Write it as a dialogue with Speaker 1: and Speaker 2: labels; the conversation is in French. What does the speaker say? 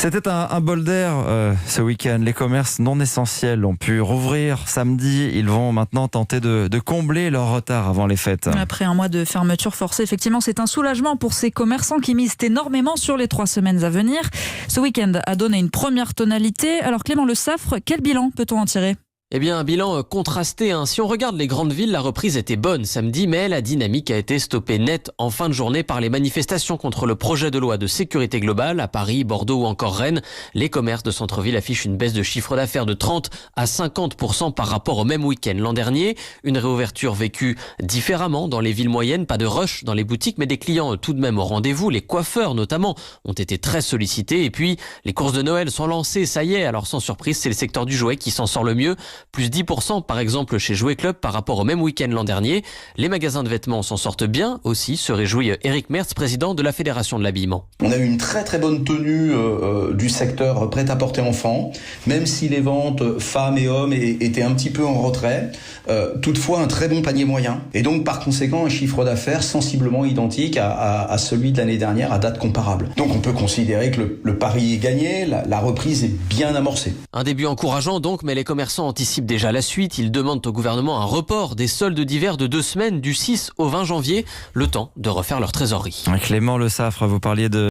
Speaker 1: C'était un bol d'air ce week-end. Les commerces non essentiels ont pu rouvrir samedi. Ils vont maintenant tenter de combler leur retard avant les fêtes.
Speaker 2: Après un mois de fermeture forcée, effectivement, c'est un soulagement pour ces commerçants qui misent énormément sur les 3 semaines à venir. Ce week-end a donné une première tonalité. Alors Clément Le Saffre, quel bilan peut-on en tirer ?
Speaker 3: Eh bien, un bilan contrasté. Si on regarde les grandes villes, la reprise était bonne samedi, mais la dynamique a été stoppée net en fin de journée par les manifestations contre le projet de loi de sécurité globale. À Paris, Bordeaux ou encore Rennes, les commerces de centre-ville affichent une baisse de chiffre d'affaires de 30 à 50% par rapport au même week-end l'an dernier. Une réouverture vécue différemment dans les villes moyennes. Pas de rush dans les boutiques, mais des clients tout de même au rendez-vous. Les coiffeurs, notamment, ont été très sollicités. Et puis, les courses de Noël sont lancées. Ça y est, alors sans surprise, c'est le secteur du jouet qui s'en sort le mieux. Plus 10% par exemple chez Jouet Club par rapport au même week-end l'an dernier. Les magasins de vêtements s'en sortent bien aussi, se réjouit Eric Mertz, président de la Fédération de l'habillement.
Speaker 4: On a eu une très très bonne tenue du secteur prêt-à-porter enfants, même si les ventes femmes et hommes étaient un petit peu en retrait. Toutefois, un très bon panier moyen. Et donc par conséquent, un chiffre d'affaires sensiblement identique à celui de l'année dernière à date comparable. Donc on peut considérer que le pari est gagné, la reprise est bien amorcée.
Speaker 3: Un début encourageant donc, mais les commerçants anticipent déjà la suite. Ils demandent au gouvernement un report des soldes d'hiver de 2 semaines, du 6 au 20 janvier, le temps de refaire leur trésorerie.
Speaker 1: Clément Le Saffre, vous parliez de